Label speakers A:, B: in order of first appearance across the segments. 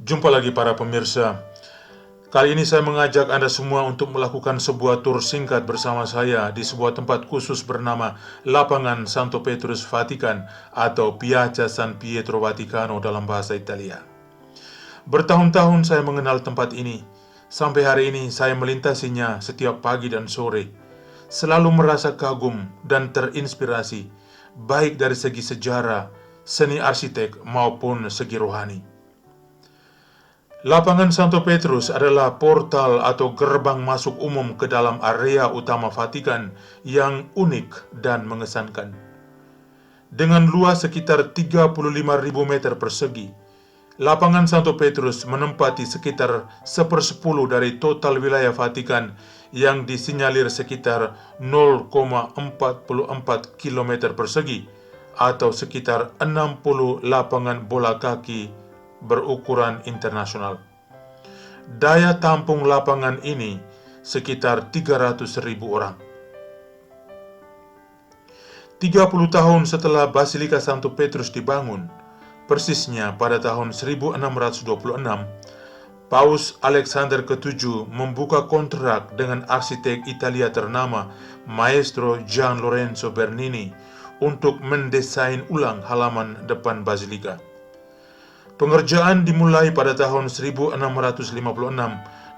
A: Jumpa lagi para pemirsa. Kali ini saya mengajak Anda semua untuk melakukan sebuah tur singkat bersama saya di sebuah tempat khusus bernama Lapangan Santo Petrus Vatikan atau Piazza San Pietro Vaticano dalam bahasa Italia. Bertahun-tahun saya mengenal tempat ini. Sampai hari ini saya melintasinya setiap pagi dan sore. Selalu merasa kagum dan terinspirasi, baik dari segi sejarah, seni arsitek maupun segi rohani. Lapangan Santo Petrus adalah portal atau gerbang masuk umum ke dalam area utama Vatikan yang unik dan mengesankan. Dengan luas sekitar 35.000 meter persegi, Lapangan Santo Petrus menempati sekitar 1/10 dari total wilayah Vatikan yang disinyalir sekitar 0,44 km persegi atau sekitar 60 lapangan bola kaki berukuran internasional. Daya tampung lapangan ini sekitar 300.000 orang. 30 tahun setelah Basilika Santo Petrus dibangun, persisnya pada tahun 1626, Paus Alexander ke-7 membuka kontrak dengan arsitek Italia ternama Maestro Gian Lorenzo Bernini untuk mendesain ulang halaman depan Basilika. Pengerjaan dimulai pada tahun 1656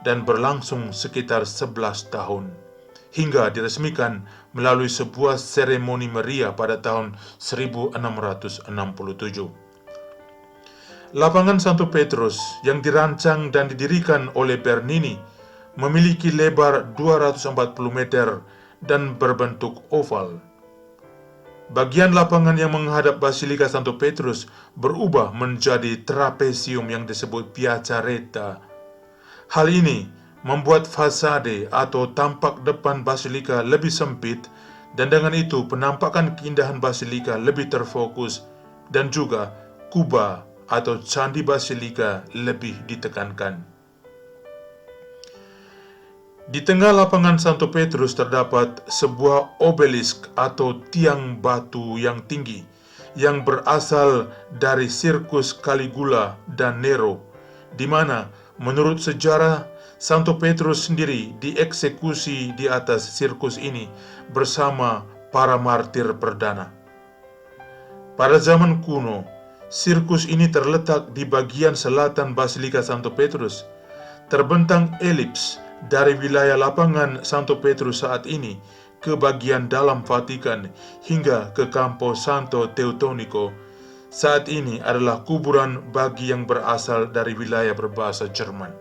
A: dan berlangsung sekitar 11 tahun, hingga diresmikan melalui sebuah seremoni meriah pada tahun 1667. Lapangan Santo Petrus yang dirancang dan didirikan oleh Bernini memiliki lebar 240 meter dan berbentuk oval. Bagian lapangan yang menghadap Basilika Santo Petrus berubah menjadi trapesium yang disebut Piazzaretta. Hal ini membuat fasade atau tampak depan Basilika lebih sempit, dan dengan itu penampakan keindahan Basilika lebih terfokus, dan juga kuba atau candi Basilika lebih ditekankan. Di tengah lapangan Santo Petrus terdapat sebuah obelisk atau tiang batu yang tinggi yang berasal dari sirkus Caligula dan Nero, di mana menurut sejarah Santo Petrus sendiri dieksekusi di atas sirkus ini bersama para martir perdana. Pada zaman kuno, sirkus ini terletak di bagian selatan Basilika Santo Petrus, terbentang elips dari wilayah lapangan Santo Petrus saat ini ke bagian dalam Vatikan hingga ke Campo Santo Teutonico. Saat ini adalah kuburan bagi yang berasal dari wilayah berbahasa Jerman.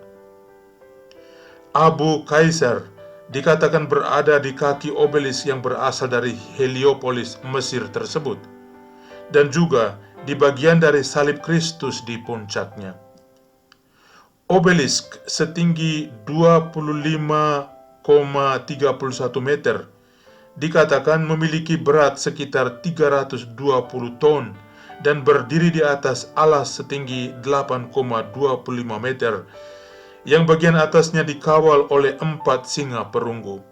A: Abu Kaisar dikatakan berada di kaki obelis yang berasal dari Heliopolis, Mesir tersebut, dan juga di bagian dari salib Kristus di puncaknya. Obelisk setinggi 25,31 meter dikatakan memiliki berat sekitar 320 ton dan berdiri di atas alas setinggi 8,25 meter yang bagian atasnya dikawal oleh 4 singa perunggu.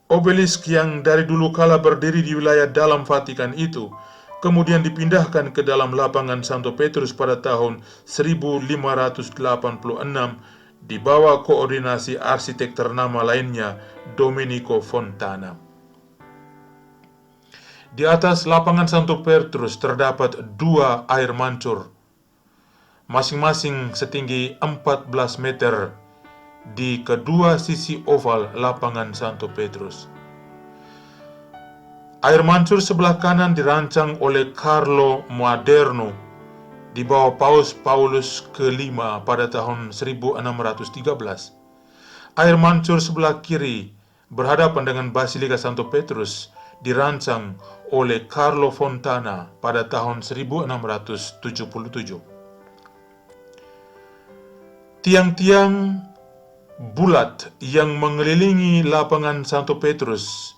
A: Obelisk yang dari dulu kala berdiri di wilayah dalam Vatikan itu kemudian dipindahkan ke dalam lapangan Santo Petrus pada tahun 1586 di bawah koordinasi arsitek ternama lainnya, Domenico Fontana. Di atas lapangan Santo Petrus terdapat 2 air mancur, masing-masing setinggi 14 meter di kedua sisi oval lapangan Santo Petrus. Air mancur sebelah kanan dirancang oleh Carlo Maderno di bawah Paus Paulus ke-5 pada tahun 1613. Air mancur sebelah kiri berhadapan dengan Basilika Santo Petrus dirancang oleh Carlo Fontana pada tahun 1677. Tiang-tiang bulat yang mengelilingi lapangan Santo Petrus,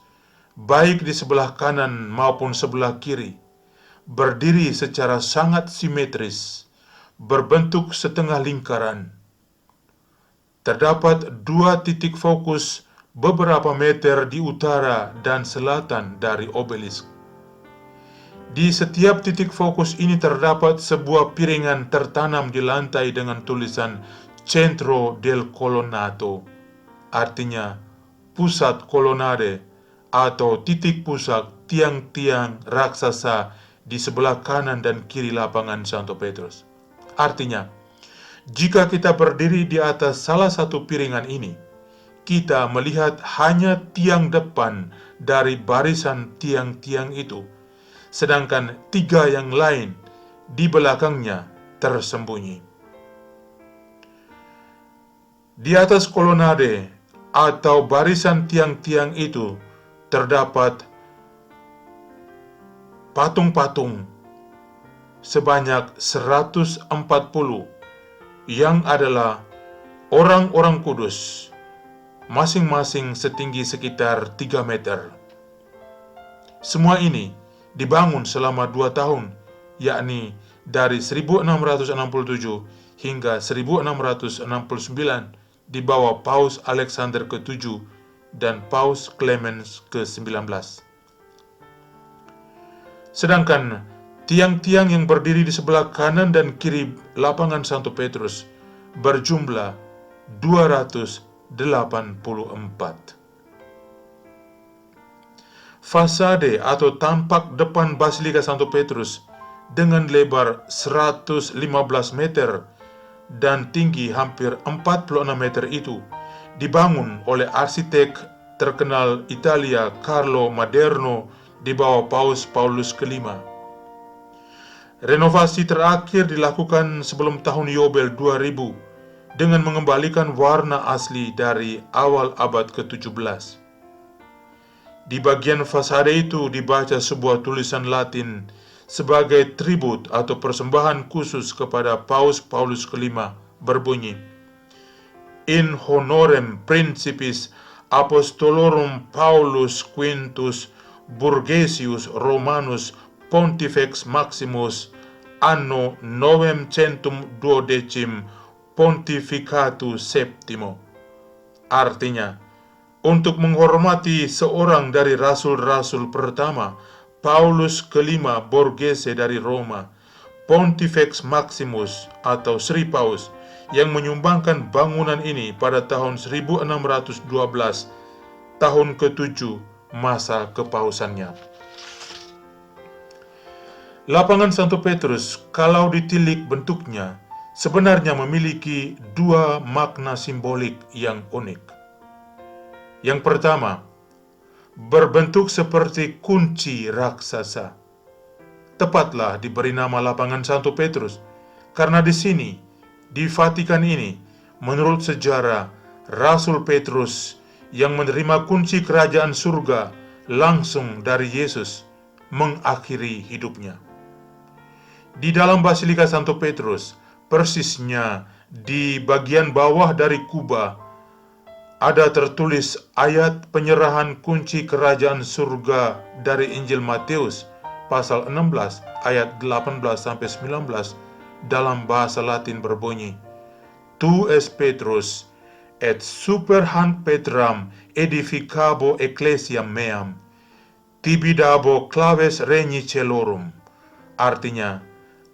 A: baik di sebelah kanan maupun sebelah kiri, berdiri secara sangat simetris, berbentuk setengah lingkaran. Terdapat 2 titik fokus beberapa meter di utara dan selatan dari obelisk. Di setiap titik fokus ini terdapat sebuah piringan tertanam di lantai dengan tulisan Centro del Colonato, artinya pusat kolonade atau titik pusat tiang-tiang raksasa di sebelah kanan dan kiri lapangan Santo Petrus. Artinya, jika kita berdiri di atas salah satu piringan ini, kita melihat hanya tiang depan dari barisan tiang-tiang itu, sedangkan tiga yang lain di belakangnya tersembunyi. Di atas kolonade atau barisan tiang-tiang itu terdapat patung-patung sebanyak 140 yang adalah orang-orang kudus, masing-masing setinggi sekitar 3 meter. Semua ini dibangun selama 2 tahun, yakni dari 1667 hingga 1669 di bawah Paus Alexander ke-7 dan Paus Clemens ke-19. Sedangkan tiang-tiang yang berdiri di sebelah kanan dan kiri lapangan Santo Petrus berjumlah 284. Fasade atau tampak depan Basilika Santo Petrus dengan lebar 115 meter dan tinggi hampir 46 meter itu dibangun oleh arsitek terkenal Italia Carlo Maderno di bawah Paus Paulus ke-5. Renovasi terakhir dilakukan sebelum tahun Yobel 2000 dengan mengembalikan warna asli dari awal abad ke-17. Di bagian fasade itu dibaca sebuah tulisan Latin sebagai tribut atau persembahan khusus kepada Paus Paulus ke-5 berbunyi, In honorem principis apostolorum Paulus Quintus Burgesius Romanus Pontifex Maximus anno 912 Pontificatu Septimo. Artinya, untuk menghormati seorang dari rasul-rasul pertama, Paulus ke-5 Borghese dari Roma, Pontifex Maximus atau Sri Paus, yang menyumbangkan bangunan ini pada tahun 1612, tahun ke-7 masa kepausannya. Lapangan Santo Petrus, kalau ditilik bentuknya, sebenarnya memiliki dua makna simbolik yang unik. Yang pertama, berbentuk seperti kunci raksasa. Tepatlah diberi nama lapangan Santo Petrus, karena di sini, di Vatikan ini, menurut sejarah, Rasul Petrus yang menerima kunci kerajaan surga langsung dari Yesus mengakhiri hidupnya. Di dalam Basilika Santo Petrus, persisnya di bagian bawah dari kubah, ada tertulis ayat penyerahan kunci kerajaan surga dari Injil Matius pasal 16 ayat 18-19 dalam bahasa Latin berbunyi, Tu es Petrus et super hanc Petram edificabo ecclesiam meam tibidabo claves regni celorum. Artinya,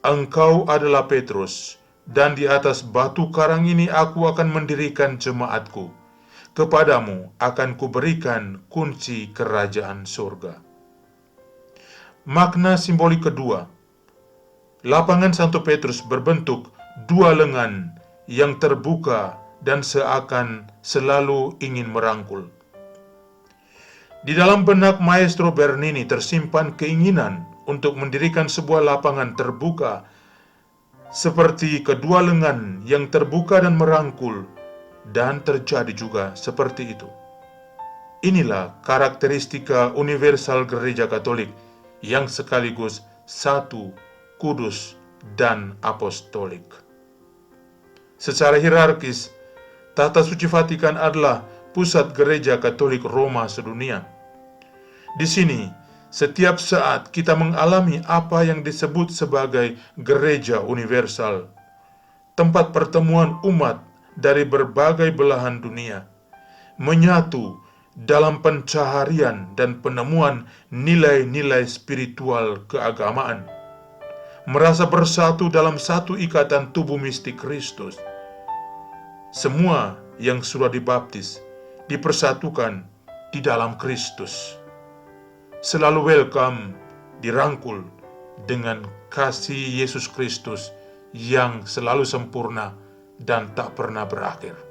A: engkau adalah Petrus, dan di atas batu karang ini aku akan mendirikan jemaatku. Kepadamu akan kuberikan kunci kerajaan surga. Makna simbolik kedua, lapangan Santo Petrus berbentuk dua lengan yang terbuka dan seakan selalu ingin merangkul. Di dalam benak Maestro Bernini tersimpan keinginan untuk mendirikan sebuah lapangan terbuka seperti kedua lengan yang terbuka dan merangkul, dan terjadi juga seperti itu. Inilah karakteristika universal Gereja Katolik yang sekaligus satu, kudus, dan apostolik. Secara hierarkis, Tata Suci Vatikan adalah pusat Gereja Katolik Roma sedunia. Di sini, setiap saat kita mengalami apa yang disebut sebagai Gereja Universal, tempat pertemuan umat dari berbagai belahan dunia, menyatu dalam pencaharian dan penemuan nilai-nilai spiritual keagamaan, merasa bersatu dalam satu ikatan tubuh mistik Kristus. Semua yang sudah dibaptis dipersatukan di dalam Kristus, selalu welcome, dirangkul dengan kasih Yesus Kristus yang selalu sempurna dan tak pernah berakhir.